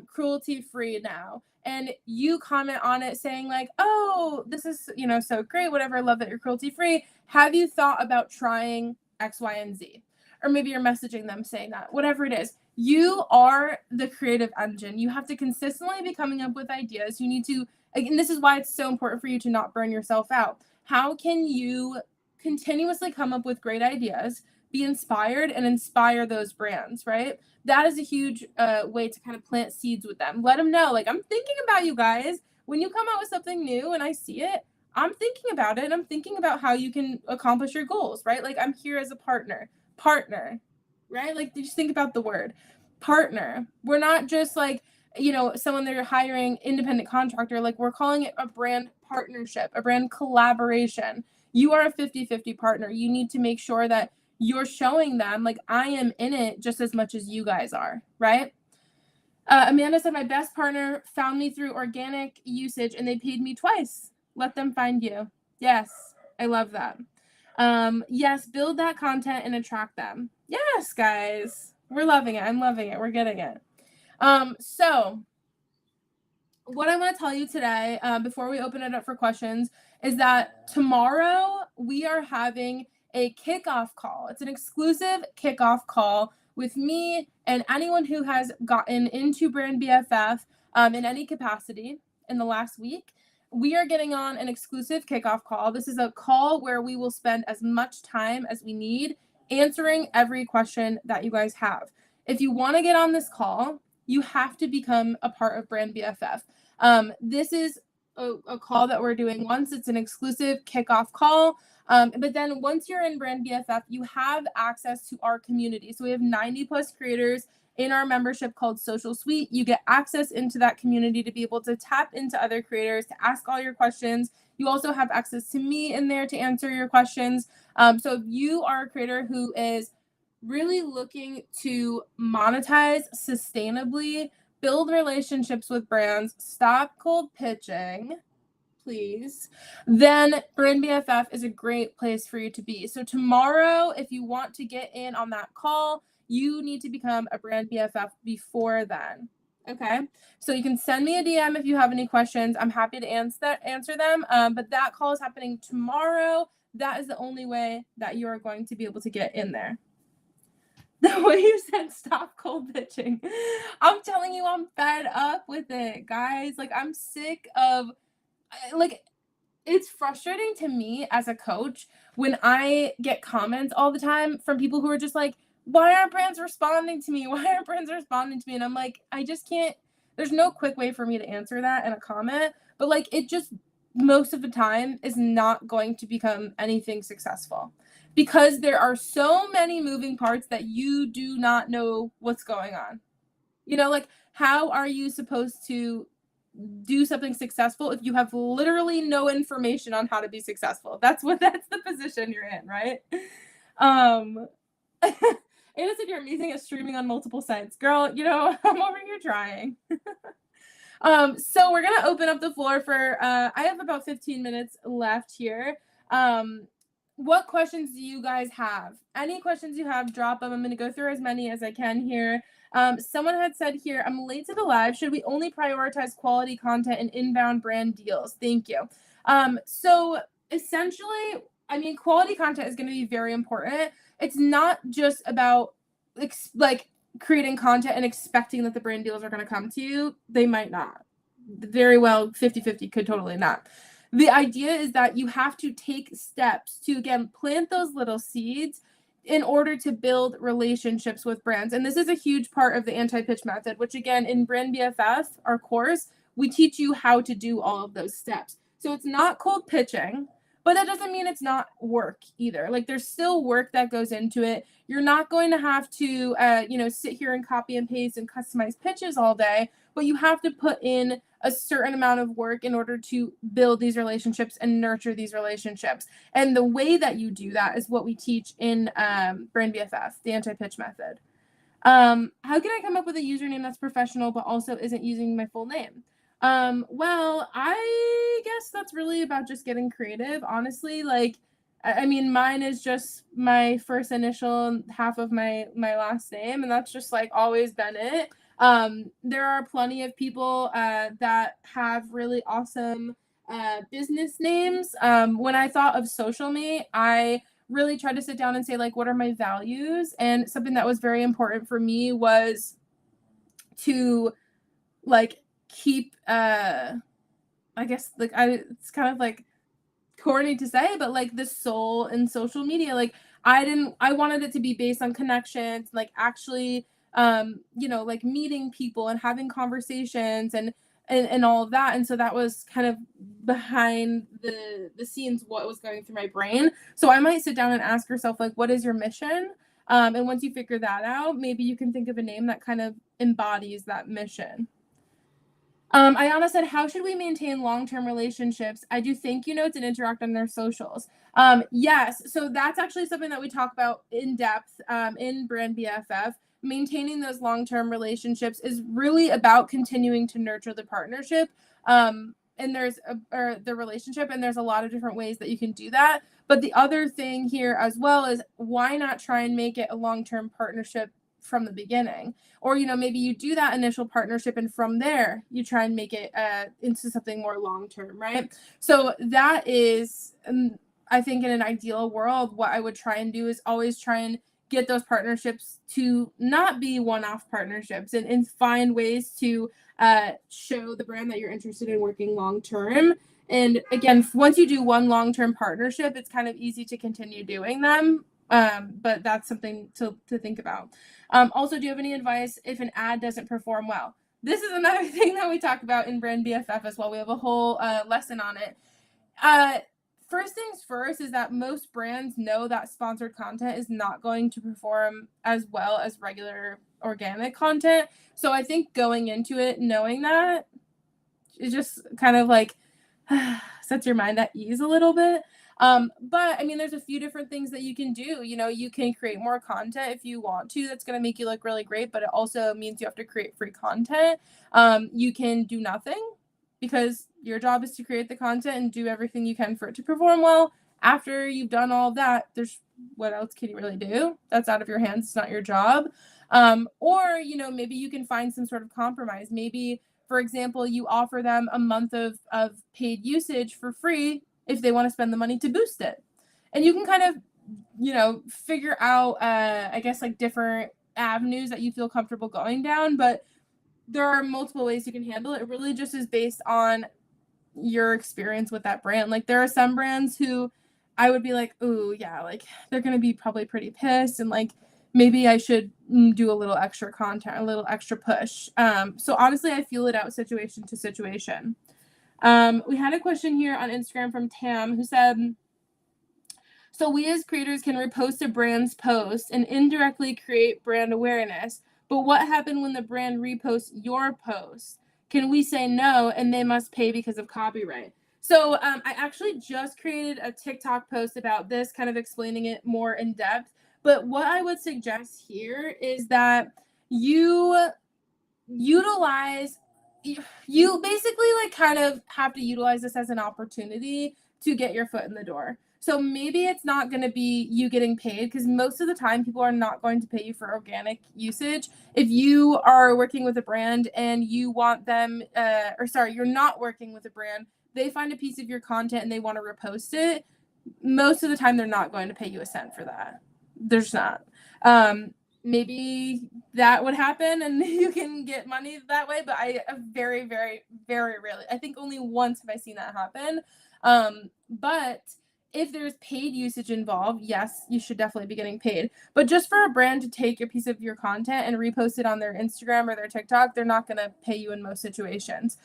cruelty-free now. And you comment on it saying oh, this is, so great, whatever, I love that you're cruelty-free. Have you thought about trying X, Y, and Z? Or maybe you're messaging them saying that, whatever it is. You are the creative engine. You have to consistently be coming up with ideas. You need to, and this is why it's so important for you to not burn yourself out. How can you continuously come up with great ideas, be inspired, and inspire those brands, right? That is a huge way to kind of plant seeds with them. Let them know, I'm thinking about you guys. When you come out with something new and I see it, I'm thinking about it, and I'm thinking about how you can accomplish your goals, right? I'm here as a partner, right? Just think about the word partner. We're not just someone that you're hiring, independent contractor, like we're calling it a brand partnership, a brand collaboration. You are a 50-50 partner. You need to make sure that you're showing them like I am in it just as much as you guys are, right? Amanda said, my best partner found me through organic usage and they paid me twice. Let them find you. Yes, I love that. Yes, build that content and attract them. Yes, guys. We're loving it. I'm loving it. We're getting it. So what I want to tell you today, before we open it up for questions, is that tomorrow we are having a kickoff call. It's an exclusive kickoff call with me and anyone who has gotten into Brand BFF in any capacity in the last week. We are getting on an exclusive kickoff call. This is a call where we will spend as much time as we need answering every question that you guys have. If you want to get on this call, you have to become a part of Brand BFF. This is a call that we're doing once. It's an exclusive kickoff call. But then once you're in Brand BFF, you have access to our community. So we have 90 plus creators in our membership called Social Suite. You get access into that community to be able to tap into other creators, to ask all your questions. You also have access to me in there to answer your questions. So if you are a creator who is really looking to monetize sustainably, build relationships with brands, stop cold pitching, please, then Brand BFF is a great place for you to be. So tomorrow, if you want to get in on that call, you need to become a Brand BFF before then. Okay, so you can send me a DM if you have any questions. I'm happy to answer them. But that call is happening tomorrow. That is the only way that you are going to be able to get in there. The way you said stop cold pitching. I'm telling you, I'm fed up with it, guys. Like, I'm sick of, like, it's frustrating to me as a coach when I get comments all the time from people who are just like, why aren't brands responding to me? Why aren't brands responding to me? And I'm like, I just can't, there's no quick way for me to answer that in a comment, but like, it just most of the time is not going to become anything successful because there are so many moving parts that you do not know what's going on. Like, how are you supposed to do something successful if you have literally no information on how to be successful? That's the position you're in, right? Anna said you're amazing at streaming on multiple sites. Girl, I'm over here trying. So we're gonna open up the floor for I have about 15 minutes left here. What questions do you guys have? Any questions you have, drop them. I'm gonna go through as many as I can here. Someone had said here, I'm late to the live. Should we only prioritize quality content and inbound brand deals? Thank you. So essentially, I mean, quality content is going to be very important. It's not just about like creating content and expecting that the brand deals are going to come to you. They might not. Very well, 50-50 could totally not. The idea is that you have to take steps to, again, plant those little seeds in order to build relationships with brands. And this is a huge part of the anti-pitch method, which again, in Brand BFF, our course, we teach you how to do all of those steps. So it's not cold pitching, but that doesn't mean it's not work either. Like, there's still work that goes into it. You're not going to have to, sit here and copy and paste and customize pitches all day, but you have to put in a certain amount of work in order to build these relationships and nurture these relationships. And the way that you do that is what we teach in Brand BFF, the anti-pitch method. How can I come up with a username that's professional but also isn't using my full name? Well, I guess that's really about just getting creative, honestly. Like, I mean, mine is just my first initial half of my last name, and that's just like always been it. There are plenty of people that have really awesome business names. When I thought of Social Me, I really tried to sit down and say, like, what are my values? And something that was very important for me was to, like, keep I guess, like, it's kind of like corny to say, but like the soul in social media, like I wanted it to be based on connections, like actually like meeting people and having conversations and all of that. And so that was kind of behind the scenes what was going through my brain. So I might sit down and ask yourself, like, what is your mission? And once you figure that out, maybe you can think of a name that kind of embodies that mission. Ayana said, how should we maintain long-term relationships? I do thank you notes and interact on their socials. Yes, so that's actually something that we talk about in depth in Brand BFF. Maintaining those long-term relationships is really about continuing to nurture the partnership. And or the relationship, and there's a lot of different ways that you can do that. But the other thing here as well is, why not try and make it a long-term partnership from the beginning? Or maybe you do that initial partnership, and from there you try and make it into something more long term, right? So that is, I think, in an ideal world, what I would try and do is always try and get those partnerships to not be one-off partnerships, and find ways to show the brand that you're interested in working long term. And again, once you do one long-term partnership, it's kind of easy to continue doing them. But that's something to think about. Also, do you have any advice if an ad doesn't perform well? This is another thing that we talk about in Brand BFF as well. We have a whole lesson on it. First things first is that most brands know that sponsored content is not going to perform as well as regular organic content. So I think going into it knowing that, it just kind of like sets your mind at ease a little bit. But I mean, there's a few different things that you can do. You can create more content if you want to. That's going to make you look really great, but it also means you have to create free content. You can do nothing, because your job is to create the content and do everything you can for it to perform well. After you've done all of that, what else can you really do? That's out of your hands. It's not your job. Or maybe you can find some sort of compromise. Maybe, for example, you offer them a month of paid usage for free if they want to spend the money to boost it. And you can kind of, figure out, I guess, like different avenues that you feel comfortable going down. But there are multiple ways you can handle it. It really just is based on your experience with that brand. Like, there are some brands who I would be like, ooh, yeah, like they're going to be probably pretty pissed, and like maybe I should do a little extra content, a little extra push. So honestly, I feel it out situation to situation. We had a question here on Instagram from Tam, who said, so we as creators can repost a brand's post and indirectly create brand awareness. But what happened when the brand reposts your post? Can we say no and they must pay because of copyright? So I actually just created a TikTok post about this, kind of explaining it more in depth. But what I would suggest here is that you utilize, you basically like kind of have to utilize this as an opportunity to get your foot in the door. So maybe it's not going to be you getting paid, because most of the time people are not going to pay you for organic usage. If you are working with a brand and you want them, you're not working with a brand, they find a piece of your content and they want to repost it, most of the time they're not going to pay you a cent for that. There's not. Maybe that would happen and you can get money that way, but I very, very, very rarely, I think only once have I seen that happen. But if there's paid usage involved, yes, you should definitely be getting paid. But just for a brand to take a piece of your content and repost it on their Instagram or their TikTok, they're not going to pay you in most situations,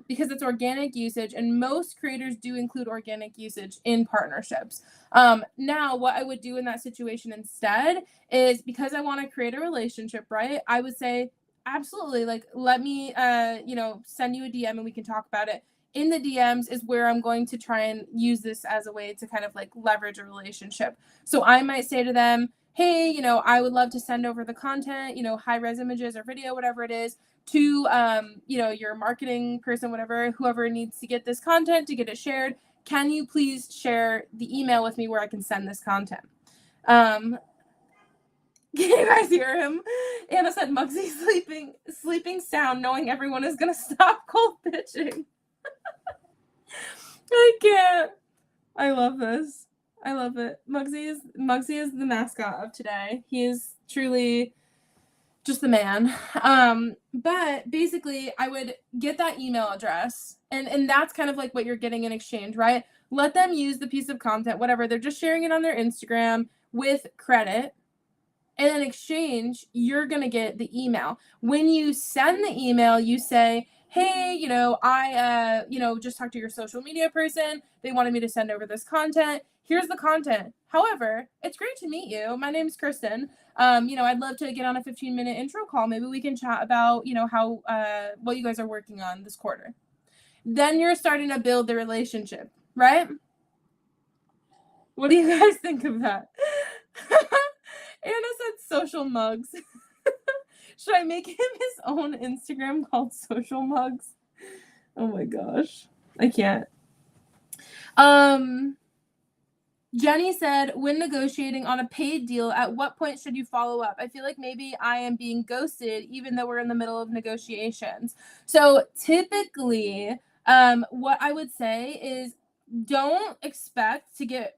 because it's organic usage, and most creators do include organic usage in partnerships. Now, what I would do in that situation instead is, because I want to create a relationship, right? I would say, absolutely, like, let me, send you a DM and we can talk about it. In the DMs is where I'm going to try and use this as a way to kind of like leverage a relationship. So I might say to them, hey, I would love to send over the content, high-res images or video, whatever it is, to, your marketing person, whoever needs to get this content, to get it shared. Can you please share the email with me where I can send this content? Can you guys hear him? Anna said, Muggsy sleeping sound, knowing everyone is going to stop cold pitching. I can't. I love this. I love it. Muggsy is the mascot of today. He is truly just the man. But basically, I would get that email address, and that's kind of like what you're getting in exchange, right? Let them use the piece of content, whatever. They're just sharing it on their Instagram with credit. And in exchange, you're going to get the email. When you send the email, you say, hey, I, just talked to your social media person. They wanted me to send over this content. Here's the content. However, it's great to meet you. My name's Kristen. I'd love to get on a 15-minute intro call. Maybe we can chat about, how, what you guys are working on this quarter. Then you're starting to build the relationship, right? What do you guys think of that? Anna said social mugs. Should I make him his own Instagram called Social Mugs? Oh my gosh. I can't. Jenny said, when negotiating on a paid deal, at what point should you follow up? I feel like maybe I am being ghosted even though we're in the middle of negotiations. So typically, what I would say is don't expect to get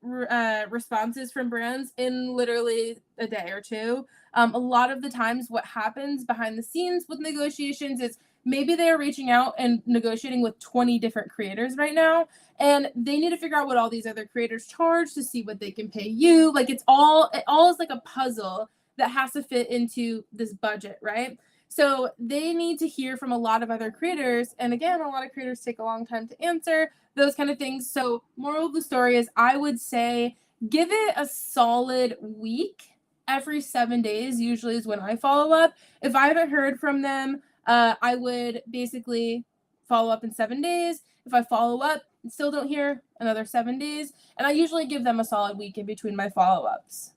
responses from brands in literally a day or two. A lot of the times what happens behind the scenes with negotiations is maybe they're reaching out and negotiating with 20 different creators right now, and they need to figure out what all these other creators charge to see what they can pay you. Like it all is like a puzzle that has to fit into this budget, right? So they need to hear from a lot of other creators. And again, a lot of creators take a long time to answer, those kind of things. So moral of the story is I would say give it a solid week. Every 7 days usually is when I follow up. If I haven't heard from them, I would basically follow up in 7 days. If I follow up and still don't hear, another 7 days. And I usually give them a solid week in between my follow-ups.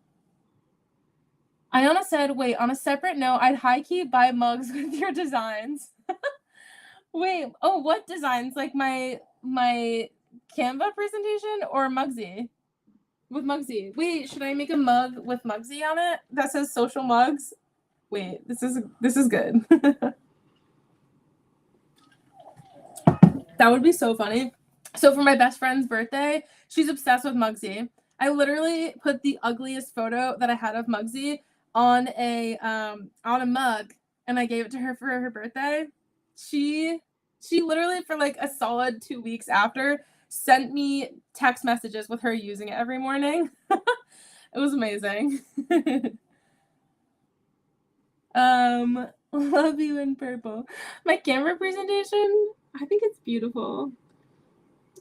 Ayana said, wait, on a separate note, I'd high-key buy mugs with your designs. Wait, oh, what designs? Like my Canva presentation or Mugsy? With Mugsy. Wait, should I make a mug with Mugsy on it that says social mugs? Wait, this is good. That would be so funny. So for my best friend's birthday, she's obsessed with Mugsy. I literally put the ugliest photo that I had of Mugsy on a mug, and I gave it to her for her birthday. She literally for like a solid 2 weeks after sent me text messages with her using it every morning. It was amazing. Love you in purple. My camera presentation, I think it's beautiful.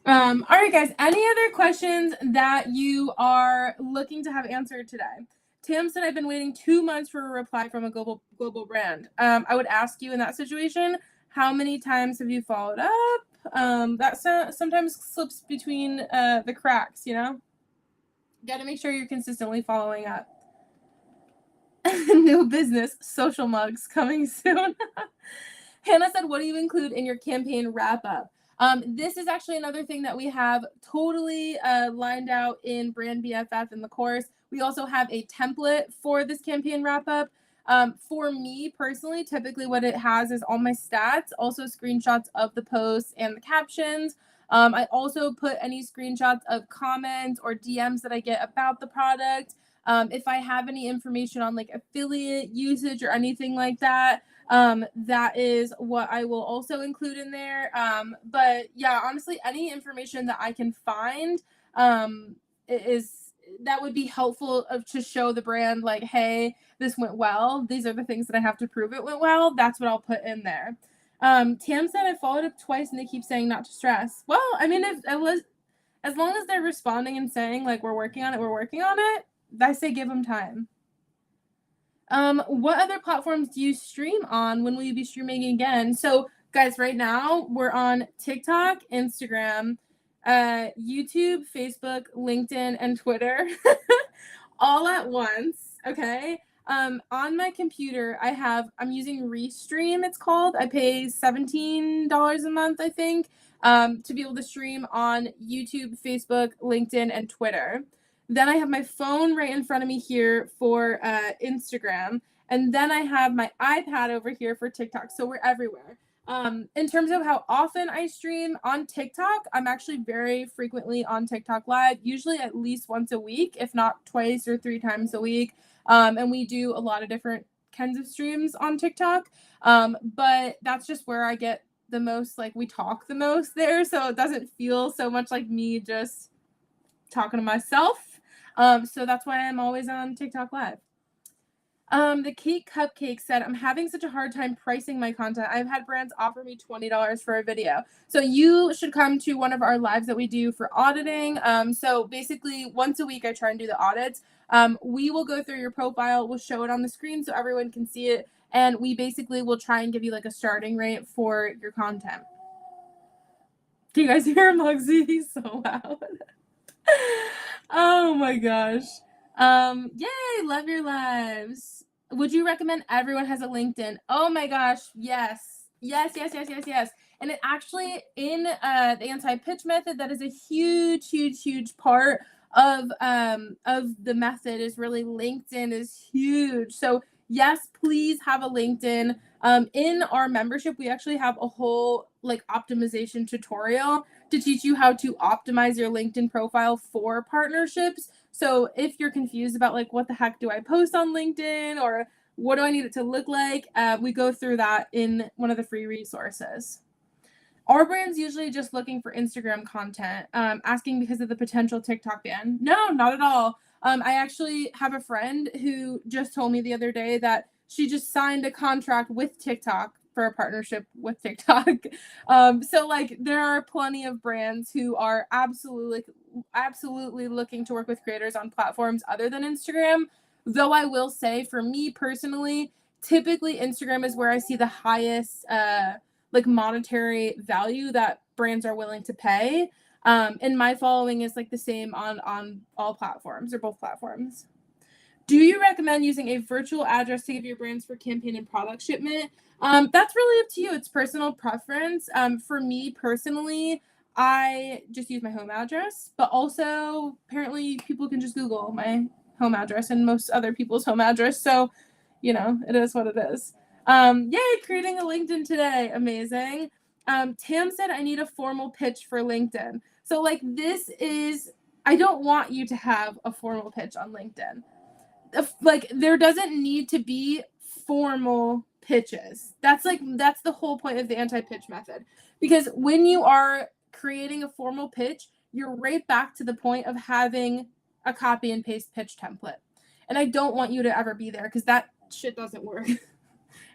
All right, guys, any other questions that you are looking to have answered today? Tam said, I've been waiting 2 months for a reply from a global brand. I would ask you in that situation, how many times have you followed up? That sometimes slips between the cracks, Got to make sure you're consistently following up. New business, social mugs coming soon. Hannah said, what do you include in your campaign wrap-up? This is actually another thing that we have totally lined out in Brand BFF in the course. We also have a template for this campaign wrap-up. For me personally, typically what it has is all my stats, also screenshots of the posts and the captions. I also put any screenshots of comments or DMs that I get about the product. If I have any information on like affiliate usage or anything like that, that is what I will also include in there. But yeah, honestly, any information that I can find that would be helpful to show the brand like, hey, this went well. These are the things that I have to prove it went well. That's what I'll put in there. Tam said I followed up twice and they keep saying not to stress. Well, I mean, if it was, as long as they're responding and saying like, we're working on it, I say give them time. What other platforms do you stream on? When will you be streaming again? So guys, right now we're on TikTok, Instagram, YouTube, Facebook, LinkedIn, and Twitter all at once. Okay. On my computer, I'm using Restream, it's called. I pay $17 a month, I think, to be able to stream on YouTube, Facebook, LinkedIn, and Twitter. Then I have my phone right in front of me here for Instagram. And then I have my iPad over here for TikTok. So we're everywhere. In terms of how often I stream on TikTok, I'm actually very frequently on TikTok Live, usually at least once a week, if not twice or 3 times a week. And we do a lot of different kinds of streams on TikTok. But that's just where I get the most, like we talk the most there. So it doesn't feel so much like me just talking to myself. So that's why I'm always on TikTok Live. The Cake Cupcake said, I'm having such a hard time pricing my content. I've had brands offer me $20 for a video. So you should come to one of our lives that we do for auditing. So basically once a week, I try and do the audits. We will go through your profile. We'll show it on the screen so everyone can see it. And we basically will try and give you like a starting rate for your content. Do you guys hear Muggsy? He's so loud. Oh my gosh. Yay, love your lives. Would you recommend everyone has a LinkedIn? Oh my gosh, yes. Yes, yes, yes, yes, yes. And it actually in the anti-pitch method, that is a huge, huge, huge part of the method is really LinkedIn is huge. So yes, please have a LinkedIn. In our membership, we actually have a whole like optimization tutorial to teach you how to optimize your LinkedIn profile for partnerships. So if you're confused about like what the heck do I post on LinkedIn or what do I need it to look like, we go through that in one of the free resources. Are brands usually just looking for Instagram content? Asking because of the potential TikTok ban? No, not at all. I actually have a friend who just told me the other day that she just signed a contract with TikTok for a partnership with TikTok. So like there are plenty of brands who are absolutely looking to work with creators on platforms other than Instagram. Though I will say for me personally, typically Instagram is where I see the highest like monetary value that brands are willing to pay. And my following is like the same on all platforms or both platforms. Do you recommend using a virtual address to give your brands for campaign and product shipment? That's really up to you. It's personal preference. For me personally, I just use my home address, but also apparently people can just Google my home address and most other people's home address. So, you know, it is what it is. Yay, creating a LinkedIn today. Amazing. Tam said, I need a formal pitch for LinkedIn. So, like, I don't want you to have a formal pitch on LinkedIn. Like, there doesn't need to be formal pitches. That's the whole point of the anti-pitch method. Because when you are creating a formal pitch, you're right back to the point of having a copy and paste pitch template. And I don't want you to ever be there because that shit doesn't work.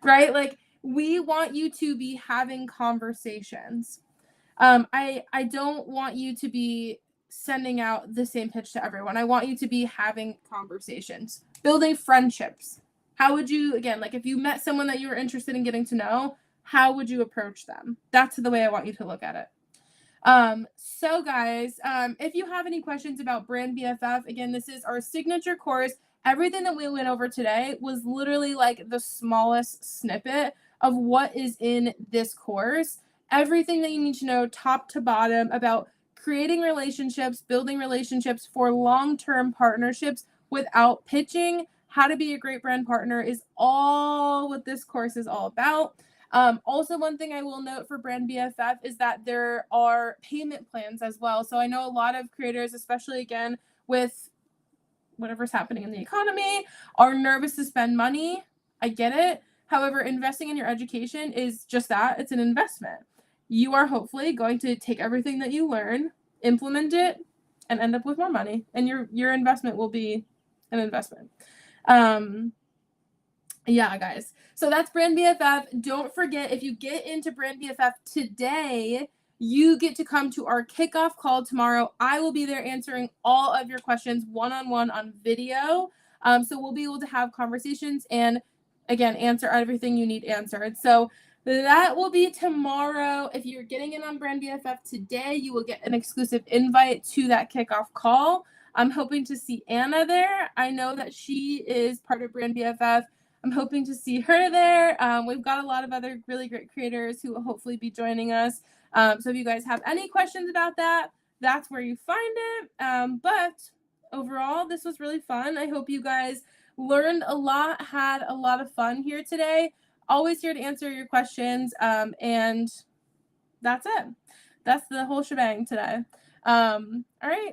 Right? Like we want you to be having conversations. I don't want you to be sending out the same pitch to everyone. I want you to be having conversations, building friendships. How would you, again, like if you met someone that you were interested in getting to know, how would you approach them? That's the way I want you to look at it. So guys, if you have any questions about Brand BFF, again, this is our signature course. Everything that we went over today was literally like the smallest snippet of what is in this course. Everything that you need to know top to bottom about creating relationships, building relationships for long-term partnerships without pitching, how to be a great brand partner is all what this course is all about. Also, one thing I will note for Brand BFF is that there are payment plans as well. So I know a lot of creators, especially again with whatever's happening in the economy, are nervous to spend money. I get it. However, investing in your education is just that. It's an investment. You are hopefully going to take everything that you learn, implement it, and end up with more money. And your investment will be an investment. Yeah, guys. So that's Brand BFF. Don't forget, if you get into Brand BFF today, you get to come to our kickoff call tomorrow. I will be there answering all of your questions one-on-one on video. So we'll be able to have conversations and, again, answer everything you need answered. So that will be tomorrow. If you're getting in on Brand BFF today, you will get an exclusive invite to that kickoff call. I'm hoping to see Anna there. I know that she is part of Brand BFF. I'm hoping to see her there. We've got a lot of other really great creators who will hopefully be joining us. So if you guys have any questions about that, that's where you find it. But overall, this was really fun. I hope you guys learned a lot, had a lot of fun here today. Always here to answer your questions. And that's it. That's the whole shebang today. All right.